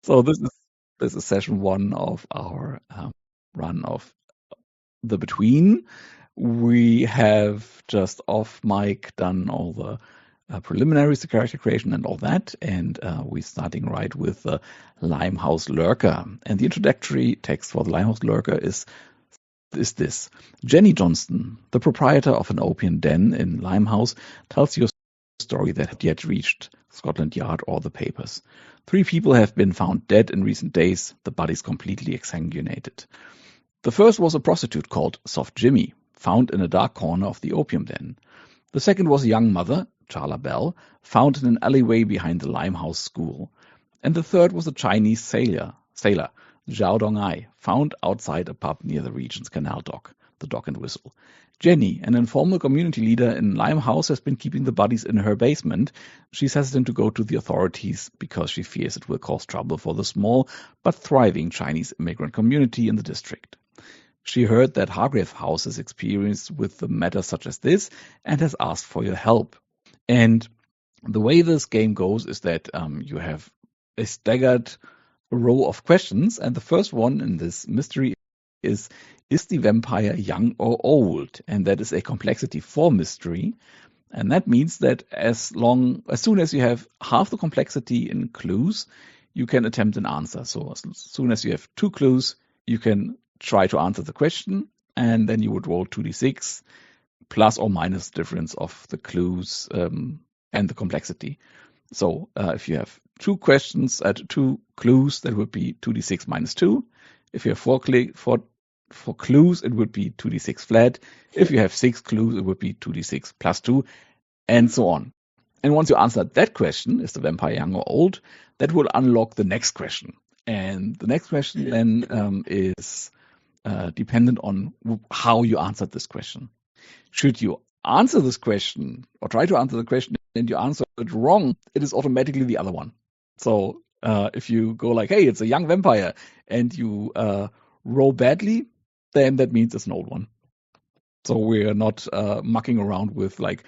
So this is session one of our run of the Between. We have just off mic done all the preliminaries, the character creation and all that, and we're starting right with the Limehouse Lurker. And the introductory text for the Limehouse Lurker is this. Jenny Johnston, the proprietor of an opium den in Limehouse, tells you a story that had yet reached Scotland Yard or the papers. 3 people have been found dead in recent days, the bodies completely exsanguinated. The first was a prostitute called Soft Jimmy, found in a dark corner of the opium den. The second was a young mother, Charla Bell, found in an alleyway behind the Limehouse school. And the third was a Chinese sailor, Zhao Dongai, found outside a pub near the Regent's Canal dock, the Dock and Whistle. Jenny, an informal community leader in Limehouse, has been keeping the bodies in her basement. She's hesitant to go to the authorities because she fears it will cause trouble for the small but thriving Chinese immigrant community in the district. She heard that Hargrave House is experienced with the matter such as this and has asked for your help. And the way this game goes is that you have a staggered row of questions, and the first one in this mystery is the vampire young or old? And that is a complexity 4 mystery. And that means that as soon as you have half the complexity in clues, you can attempt an answer. So as soon as you have 2 clues, you can try to answer the question, and then you would roll 2d6 plus or minus difference of the clues and the complexity. So if you have 2 questions at 2 clues, that would be 2d6 minus 2. If you have 4 clues, it would be 2d6 flat. If you have 6 clues, it would be 2d6 plus 2, and so on. And once you answer that question, is the vampire young or old, that will unlock the next question. And the next question then is dependent on how you answered this question. Should you answer this question or try to answer the question and you answer it wrong, it is automatically the other one. So if you go like, hey, it's a young vampire, and you roll badly, then that means it's an old one. So we're not mucking around with like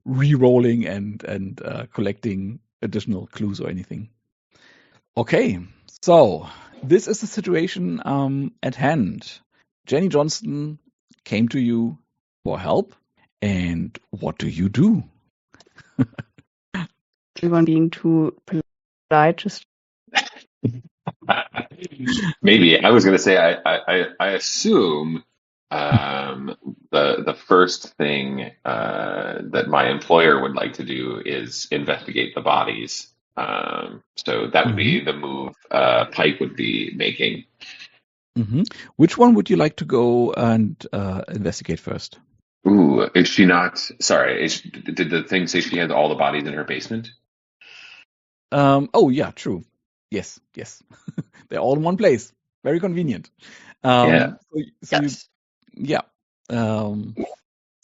re-rolling and collecting additional clues or anything. Okay, so this is the situation at hand. Jenny Johnston came to you for help, and what do you do? Everyone being too polite, just Maybe I was going to say I assume the first thing that my employer would like to do is investigate the bodies. So that would be the move Pike would be making. Which one would you like to go and investigate first? Ooh, is she not? Sorry, did the thing say she had all the bodies in her basement? Oh yeah, true. Yes. They're all in one place. Very convenient. Yeah. Yes. So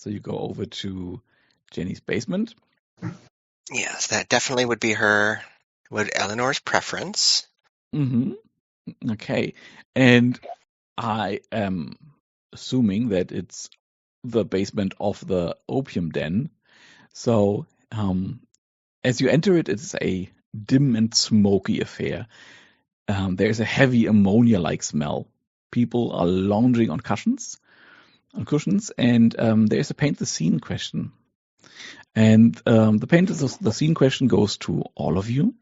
you go over to Jenny's basement. Yes, that definitely would be Eleanor's preference. Okay. And I am assuming that it's the basement of the opium den. So as you enter it, it's a dim and smoky affair. There's a heavy ammonia-like smell. People are lounging on cushions, and there's a paint the scene question. And the paint the scene question goes to all of you,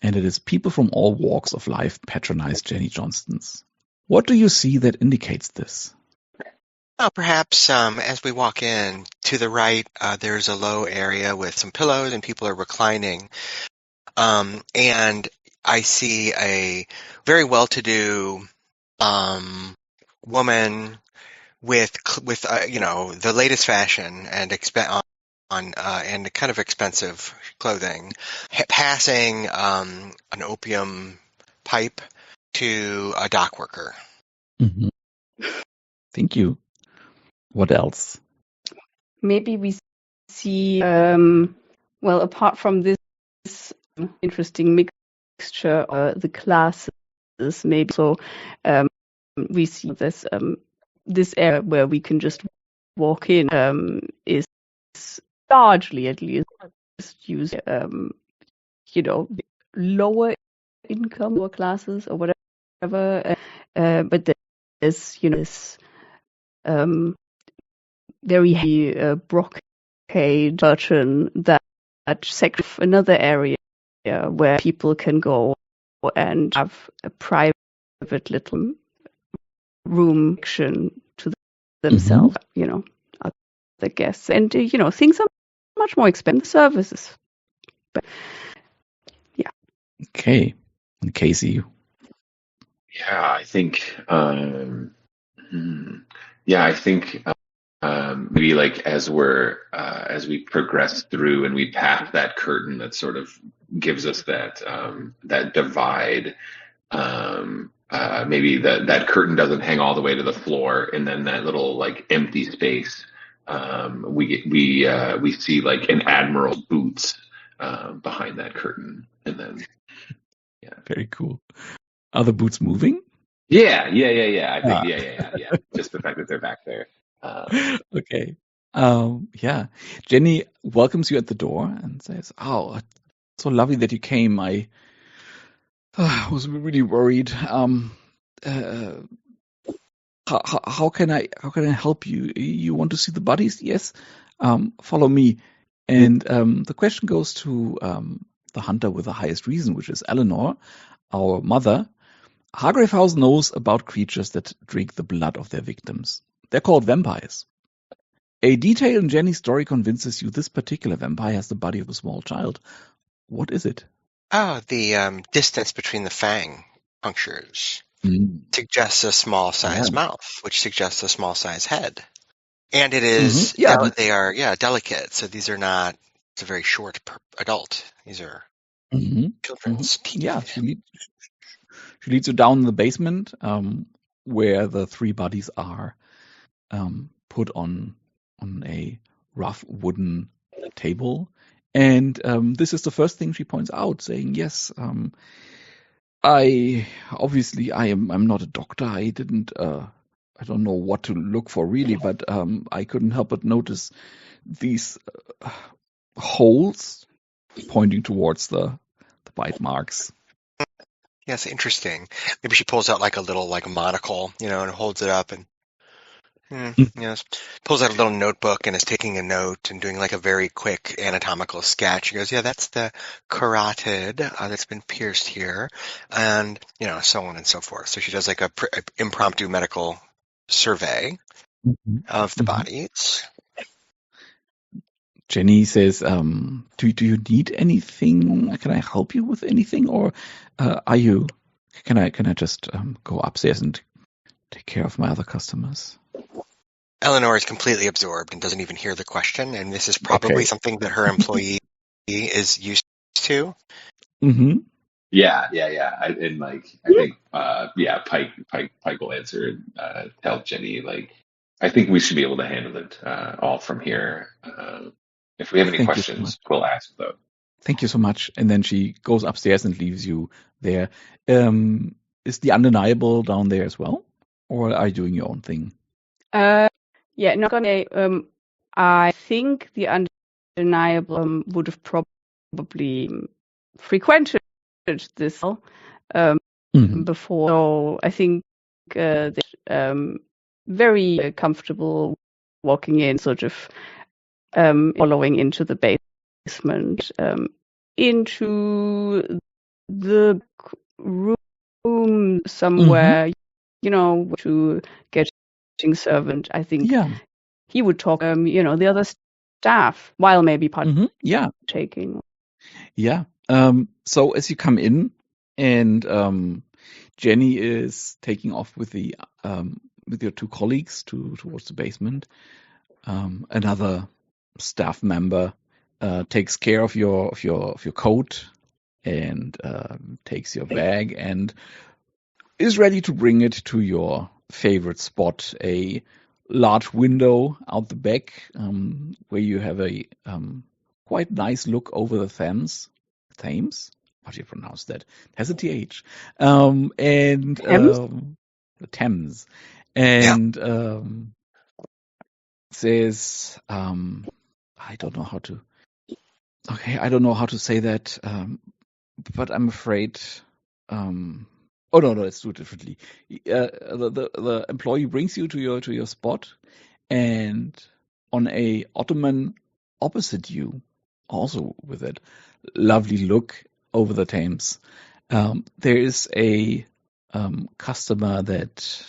and it is people from all walks of life patronize Jenny Johnston's. What do you see that indicates this? Well, perhaps as we walk in, to the right, there's a low area with some pillows and people are reclining. And I see a very well-to-do woman with the latest fashion and and kind of expensive clothing, passing an opium pipe to a dock worker. Thank you. What else? Maybe we see, apart from this interesting mixture, the classes, maybe. So we see this area where we can just walk in is largely, at least, use lower income or classes or whatever. But there's, this very heavy brocade curtain that sections another area where people can go and have a private little room to themselves, other guests. And, things are much more expensive services. But, yeah. Okay. And Casey. Yeah, I think, maybe like as we progress through and we pass that curtain that sort of gives us that divide, maybe that curtain doesn't hang all the way to the floor, and then that little like empty space, we see like an admiral's boots behind that curtain, and then Very cool. Are the boots moving? Yeah. I think yeah. Just the fact that they're back there. Okay. Yeah. Jenny welcomes you at the door and says, "Oh, so lovely that you came. I was really worried. How can I help you? You want to see the bodies? Yes. Follow me." And the question goes to the hunter with the highest reason, which is Elinor, our mother. Hargrave House knows about creatures that drink the blood of their victims. They're called vampires. A detail in Jenny's story convinces you this particular vampire has the body of a small child. What is it? Oh, the distance between the fang punctures suggests a small size mouth, which suggests a small size head. And it is, they are delicate. So these are not, it's a very short adult. These are children's teeth. Yeah, she leads you down in the basement where the three bodies are put on a rough wooden table. And this is the first thing she points out, saying, yes, I'm not a doctor. I don't know what to look for really, but I couldn't help but notice these holes pointing towards the bite marks. Yes, interesting. Maybe she pulls out like a little monocle, and holds it up and pulls out a little notebook and is taking a note and doing like a very quick anatomical sketch. She goes, yeah, that's the carotid that's been pierced here, and so on and so forth. So she does like a impromptu medical survey of the bodies. Jenny says, do you need anything? Can I help you with anything? Or can I just go upstairs and take care of my other customers? Elinor is completely absorbed and doesn't even hear the question. And this is probably something that her employee is used to. Mm-hmm. Yeah. I think, Pike will answer and tell Jenny, I think we should be able to handle it all from here. If we have any questions, we'll ask though. Thank you so much. And then she goes upstairs and leaves you there. Is the Undeniable down there as well? Or are you doing your own thing? Not gonna. I think the Undeniable would have probably frequented this before. So I think they're very comfortable walking in, sort of following into the basement, into the room somewhere, to getting servant. I think he would talk, the other staff while maybe partaking. Yeah. So as you come in and Jenny is taking off with your two colleagues towards the basement, another staff member takes care of your coat and takes your bag and is ready to bring it to your favorite spot, a large window out the back where you have a quite nice look over the Thames. How do you pronounce that? It has a TH. And the Thames. And says, I don't know how to say that, but I'm afraid Oh no, let's do it differently. The employee brings you to your spot, and on a ottoman opposite you, also with that lovely look over the Thames, there is a customer that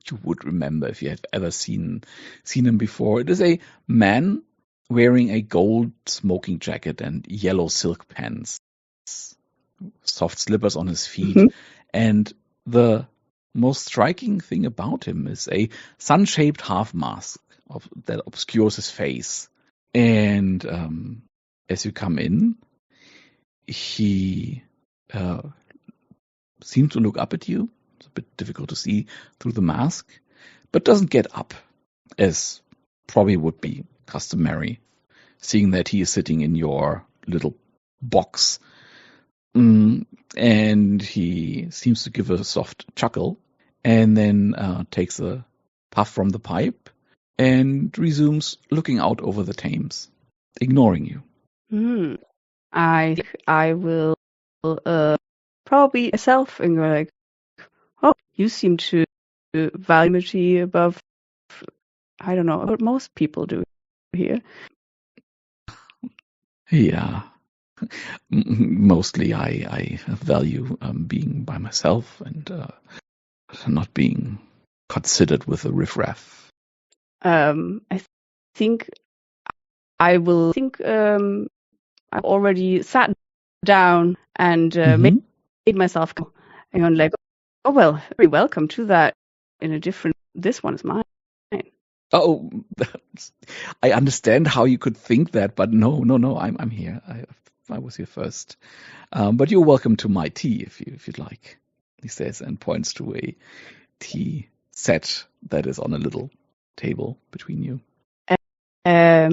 you would remember if you have ever seen him before. It is a man wearing a gold smoking jacket and yellow silk pants, soft slippers on his feet, and the most striking thing about him is a sun-shaped half mask that obscures his face. And as you come in, he seems to look up at you. It's a bit difficult to see through the mask, but doesn't get up, as probably would be customary, seeing that he is sitting in your little box. And he seems to give a soft chuckle, and then takes a puff from the pipe and resumes looking out over the Thames, ignoring you. I think I will probably myself and go like, oh, you seem to value liberty above, I don't know, what most people do here. Yeah. Mostly I value being by myself and not being considered with the riffraff. I think I will think I've already sat down and made myself go, and like, oh well, very welcome to that. In a different, this one is mine. Oh, I understand how you could think that, but no, I'm here. I was here first, but you're welcome to my tea if you'd like. He says and points to a tea set that is on a little table between you. I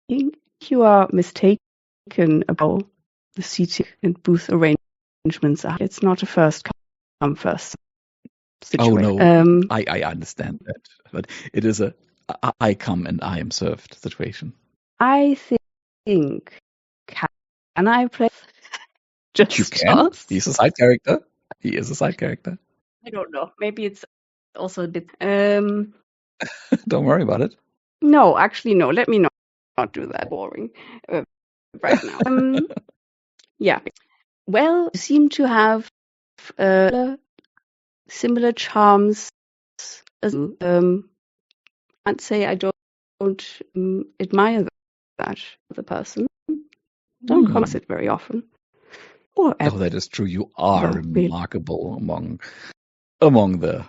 think you are mistaken about the seating and booth arrangements. It's not a first come first situation. Oh no, I understand that, but it is a I come and I am served situation. I think can I play? Just you can. He's a side character. He is a side character. I don't know. Maybe it's also a bit. Don't worry about it. No, actually, no. Let me not do that. Boring. Right now. Yeah. Well, you seem to have similar charms. As I'd say I don't admire that the person. Don't come across it very often. Oh, that is true. You are remarkable among the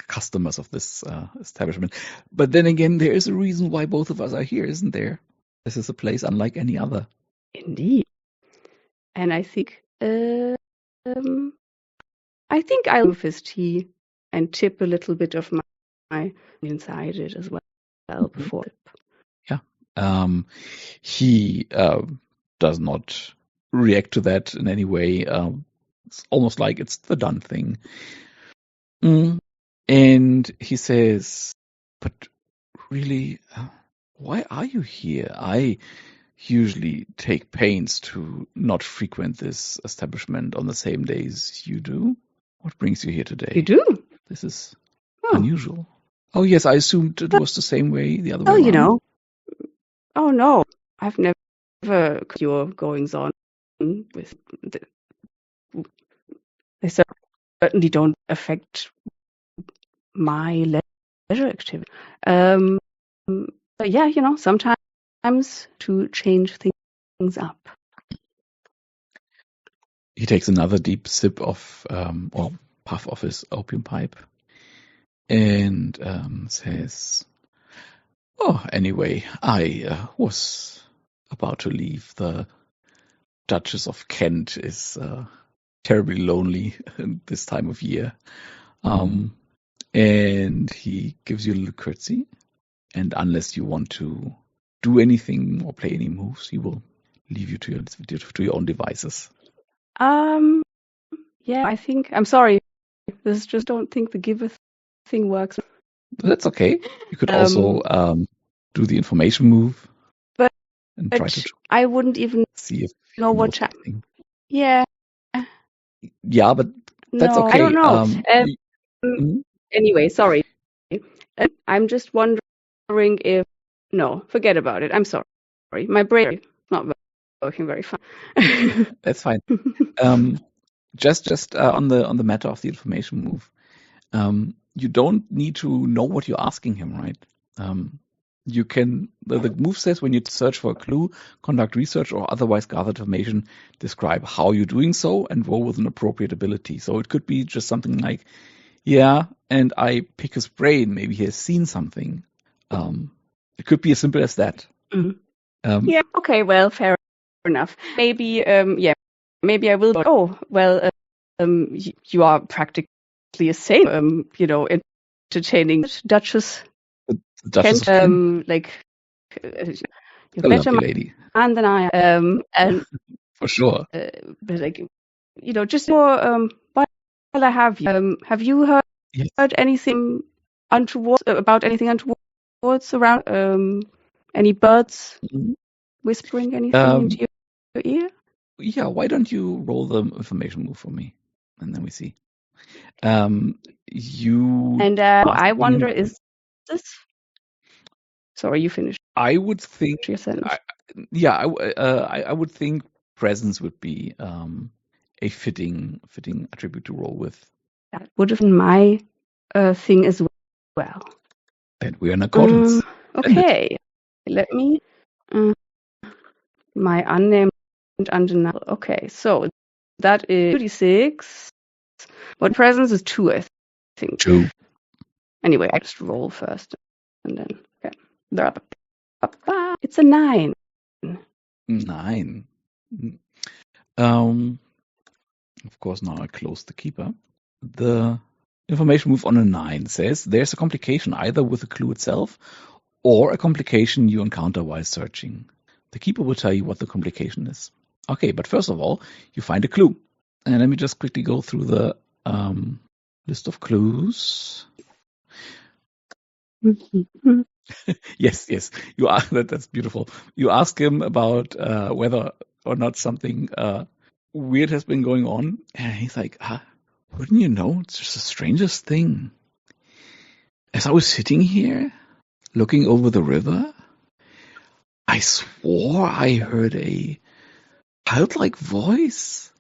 customers of this establishment. But then again, there is a reason why both of us are here, isn't there? This is a place unlike any other. Indeed. And I think I'll move his tea and tip a little bit of my inside it as well before. Yeah. He does not react to that in any way. It's almost like it's the done thing. And he says, but really, why are you here? I usually take pains to not frequent this establishment on the same days you do. What brings you here today? You do? This is unusual. Oh, yes, I assumed it was the same way the other way around. You know. Oh, no. I've never your goings on with they certainly don't affect my leisure activity. But yeah, sometimes to change things up. He takes another deep sip of or puff of his opium pipe and says, oh, anyway, I was about to leave. The Duchess of Kent is terribly lonely this time of year. And he gives you a little curtsy. And unless you want to do anything or play any moves, he will leave you to your own devices. Yeah, I think, I'm sorry. Just don't think the give thing works. That's okay. You could also do the information move. And try to I wouldn't even see if know what. Yeah. Yeah, but that's No, okay. I don't know. Mhm. Anyway, sorry. I'm just wondering if... No, forget about it. I'm sorry. My brain is not working very fine. That's fine. Just on the matter of the information move, you don't need to know what you're asking him, right? You can the move says when you search for a clue, conduct research, or otherwise gather information, describe how you're doing so, and roll with an appropriate ability. So it could be just something like, yeah, and I pick his brain. Maybe he has seen something. It could be as simple as that. Mhm. Yeah. Okay. Well, fair enough. Maybe. Yeah. Maybe I will. Oh, well. You are practically a saint. Entertaining Duchess. The Duchess of Kent. Like you're A better lovely lady, man than I am. And for sure. but like just more. While I have you, have you Yes. heard anything untoward about anything untoward around? Any birds whispering anything into your ear? Yeah, why don't you roll the information move for me, and then we see. You And I wonder, is this? Sorry, you finished I would think. your sentence. I would think presence would be a fitting attribute to roll with. That would have been my thing as well. Then we are in accordance. Okay, let me. My unnamed undeniable. Okay, so that is 2d6. What presence is 2, I think. 2. Anyway, I just roll first, and then okay, they're up. It's a 9. 9. Of course, now I close the keeper. The information move on a 9 says there's a complication either with the clue itself or a complication you encounter while searching. The keeper will tell you what the complication is. Okay, but first of all, you find a clue. And let me just quickly go through the list of clues. Yes. You are that's beautiful. You ask him about whether or not something weird has been going on, and he's like, wouldn't you know? It's just the strangest thing. As I was sitting here, looking over the river, I swore I heard a childlike voice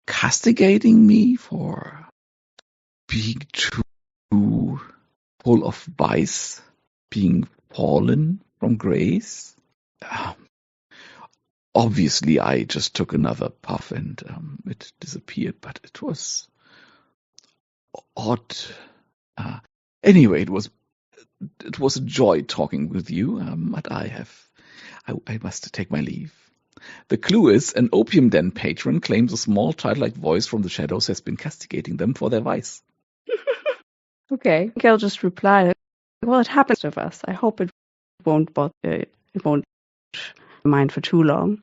castigating me for being too full of vice, being fallen from grace. Obviously, I just took another puff and it disappeared, but it was odd. Anyway, it was a joy talking with you, but I must take my leave. The clue is an opium den patron claims a small childlike voice from the shadows has been castigating them for their vice. Okay, I think I'll just reply. Well, it happens to us. I hope it won't bother. It won't mind for too long.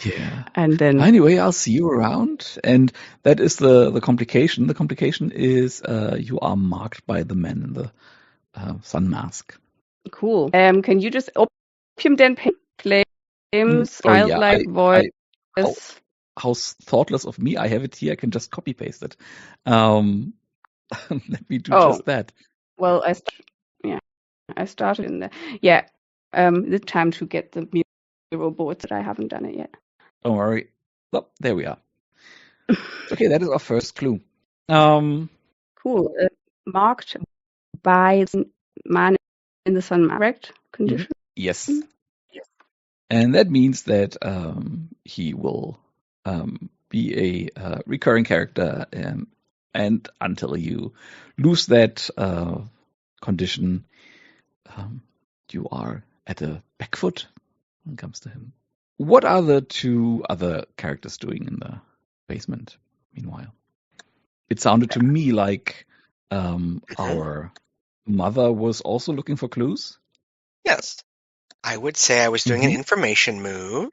Yeah. And then anyway, I'll see you around. And that is the complication. The complication is you are marked by the man in the sun mask. Cool. Can you just opium den claims childlike voice? How thoughtless of me! I have it here. I can just copy paste it. Let me do just that. Well, I started in there. Yeah. It's time to get the mural boards that I haven't done it yet. Don't worry. Oh, there we are. Okay, that is our first clue. Cool. Marked by the man in the sun, correct condition? Yes. And that means that he will be a recurring character, and until you lose that condition, you are at a back foot when it comes to him. What are the 2 other characters doing in the basement, meanwhile? It sounded to me like our mother was also looking for clues. Yes. I would say I was doing an information move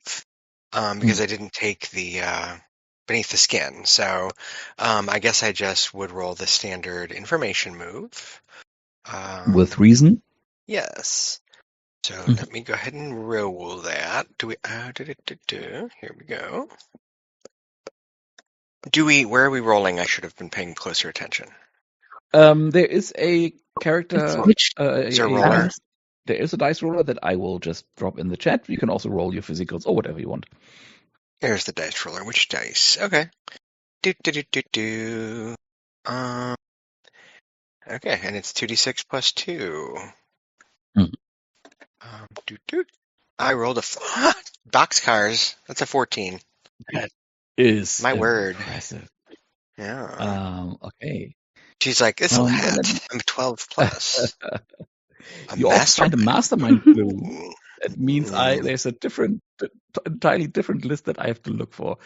because I didn't take the beneath the skin. So I guess I just would roll the standard information move. With reason? Yes. So let me go ahead and roll that. Here we go. Where are we rolling? I should have been paying closer attention. There is a character. Which Is there a roller? There is a dice roller that I will just drop in the chat. You can also roll your physicals or whatever you want. There's the dice roller. Which dice? Okay. Do. Okay, and it's 2d6 plus 2. Hmm. I rolled a boxcars. That's a 14. That is My word. impressive. Yeah. Okay. She's like, this'll hat. I'm 12 plus. You also find a mastermind clue. That means there's a entirely different list that I have to look for.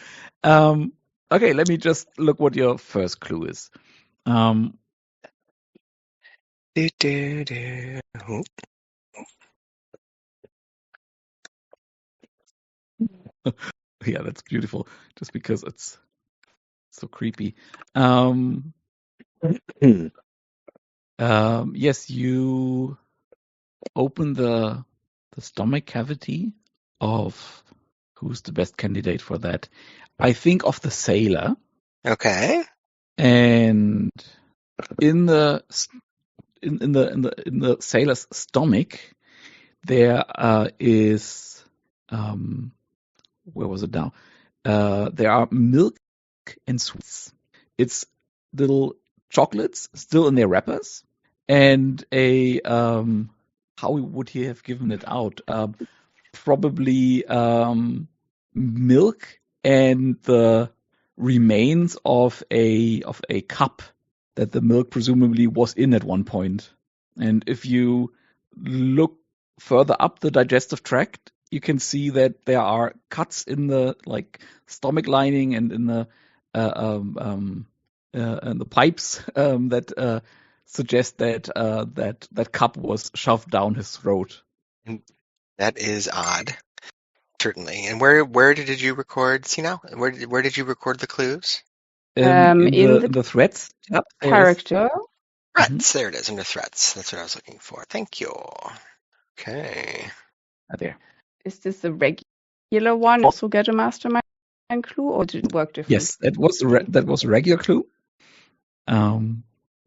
Okay, let me just look what your first clue is. Yeah, that's beautiful. Just because it's so creepy. Yes, you open the stomach cavity of who's the best candidate for that. I think of the sailor. Okay. And in the sailor's stomach, there is where was it now? There are milk and sweets. It's little chocolates still in their wrappers, and a how would he have given it out? Probably milk and the remains of a cup that the milk presumably was in at one point. And if you look further up the digestive tract, you can see that there are cuts in the stomach lining and in the pipes that suggest that that cup was shoved down his throat. That is odd, certainly. And where did you record? See now, where did you record the clues? In the threats tab. Character. Threats. There it is, under threats. That's what I was looking for. Thank you. Okay. There. Is this the regular one? Also get a mastermind clue, or did it work differently? Yes, that was a regular clue. And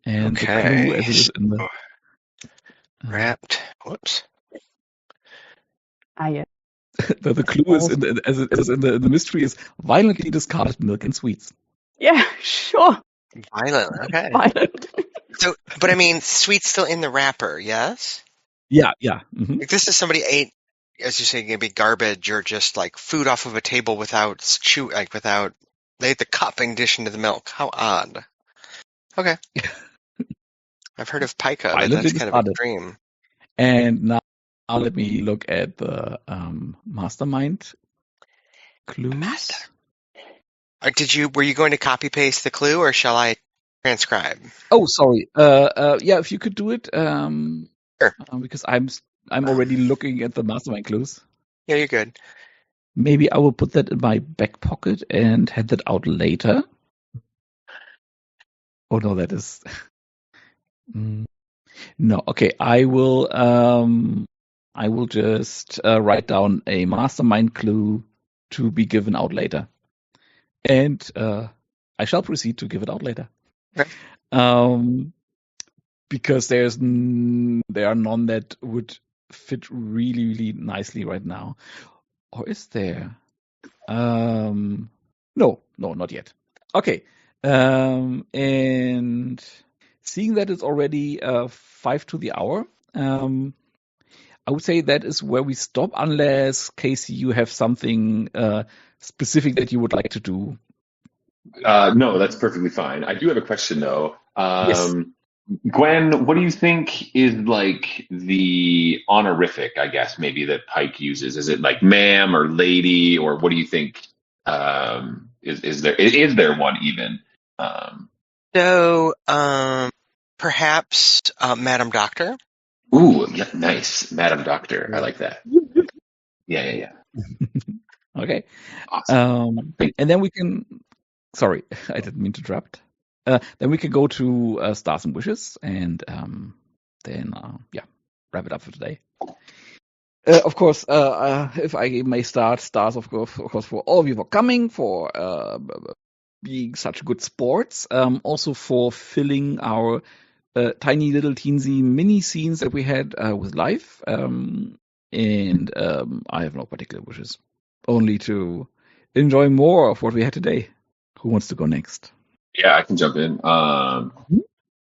the clue as it is in the wrapped. Whoops. Yeah. the clue is as it is in the mystery is violently discarded milk and sweets. Yeah, sure. Violent. Okay. Violent. So, but I mean, sweets still in the wrapper, yes? Yeah. Mm-hmm. Like this is somebody ate, as you say, maybe garbage or just like food off of a table without they ate the cup in addition to the milk. How odd. Okay. I've heard of pica, but that's kind of extreme. And now let me look at the mastermind clues. Were you going to copy paste the clue, or shall I transcribe? Oh, sorry. Yeah, if you could do it, sure. Because I'm already looking at the mastermind clues. Yeah, you're good. Maybe I will put that in my back pocket and head that out later. Oh no, that is no. Okay, I will just write down a mastermind clue to be given out later, and I shall proceed to give it out later. Okay. Because there are none that would fit really, really nicely right now. Or is there? No, not yet. Okay. And seeing that it's already 5 to the hour, I would say that is where we stop, unless, Casey, you have something specific that you would like to do. No, that's perfectly fine. I do have a question, though. Yes. Gwen, what do you think is like the honorific, I guess, maybe that Pike uses? Is it like ma'am or lady, or what do you think? Is there one even? So perhaps Madam Doctor. Ooh, yeah, nice, Madam Doctor. I like that. Yeah. Okay. Awesome. And then we can. Sorry, I didn't mean to interrupt. Then we can go to Stars and Wishes, and then wrap it up for today. Of course, if I may start, Stars, of course, for all of you for coming, for being such good sports, also for filling our tiny little teensy mini scenes that we had with life. And I have no particular wishes, only to enjoy more of what we had today. Who wants to go next? Yeah, I can jump in.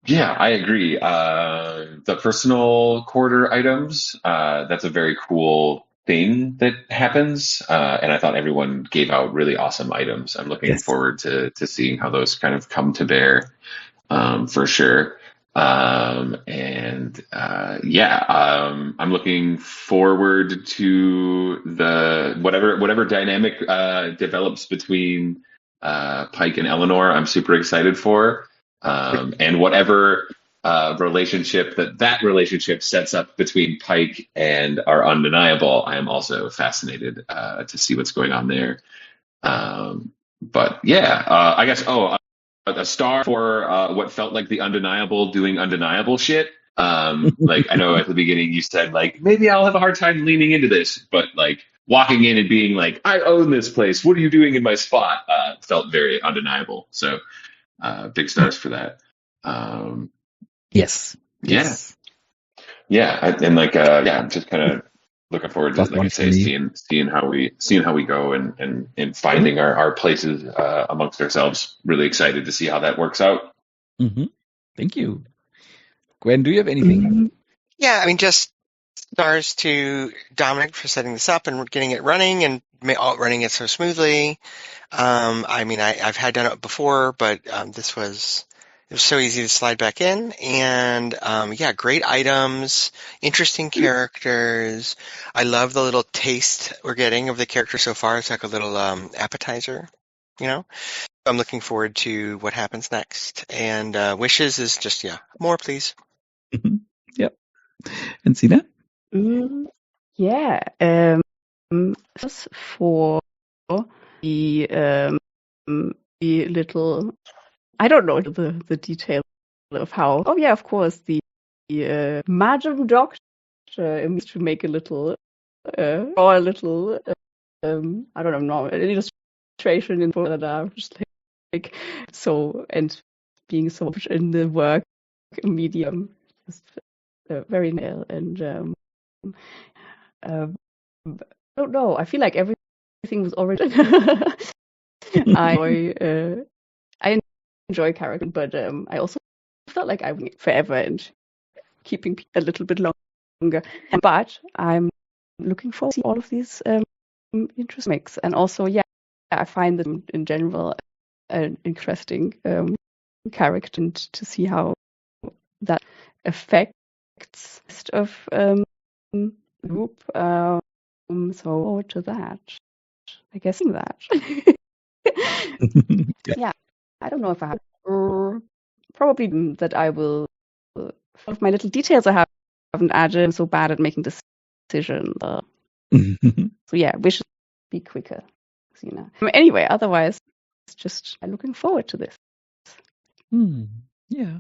Yeah, I agree. The personal quarter items, that's a very cool thing that happens. And I thought everyone gave out really awesome items. I'm looking Yes. forward to seeing how those kind of come to bear, for sure. I'm looking forward to the whatever dynamic develops between Pike and Elinor. I'm super excited for, and whatever relationship that relationship sets up between Pike and our Undeniable. I am also fascinated to see what's going on there. But yeah, I guess. A star for what felt like the Undeniable doing undeniable shit. Like I know at the beginning you said like maybe I'll have a hard time leaning into this, but like walking in and being like I own this place. What are you doing in my spot? Felt very undeniable. So big stars for that. Yes. Yeah, Yes. yeah, I'm just kind of looking forward to Plus like I one for say me. seeing how we go and finding our places amongst ourselves. Really excited to see how that works out. Mm-hmm. Thank you. Gwen, do you have anything? Yeah, I mean, just stars to Dominic for setting this up and getting it running and running it so smoothly. I mean, I've had done it before, but it was so easy to slide back in. And yeah, great items, interesting characters. I love the little taste we're getting of the character so far. It's like a little appetizer, you know? I'm looking forward to what happens next. And wishes is just, yeah, more, please. Yep. And Sina? Yeah. Just for the little, I don't know the detail of how. Oh yeah, of course, the Madam Doctor needs to make a little, or a little, I don't know, an illustration in Canada, just like so, and being so much in the work medium, just very nail and I don't know. I feel like everything was already. I enjoy character, but I also felt like I would need forever and keeping a little bit longer. But I'm looking forward to all of these interesting mix, and also yeah, I find them in general an interesting character, and to see how that affects the rest of group. So forward to that. I guess that. Yeah, I don't know if I have. Probably that I will. Of my little details I haven't added. I'm so bad at making decisions. So yeah, we should be quicker. You know. Anyway, otherwise, it's just I'm looking forward to this. Yeah.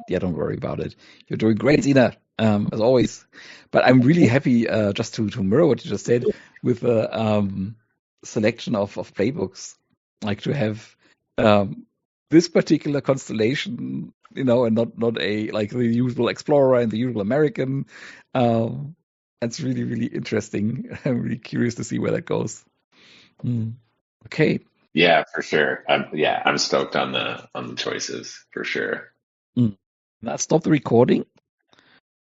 Yeah, don't worry about it. You're doing great, Sina, as always. But I'm really happy, just to mirror what you just said, with the selection of playbooks. Like to have this particular constellation, and not a like the usual explorer and the usual American. That's really, really interesting. I'm really curious to see where that goes. Okay. Yeah, for sure. I'm stoked on the choices for sure. Now stop the recording.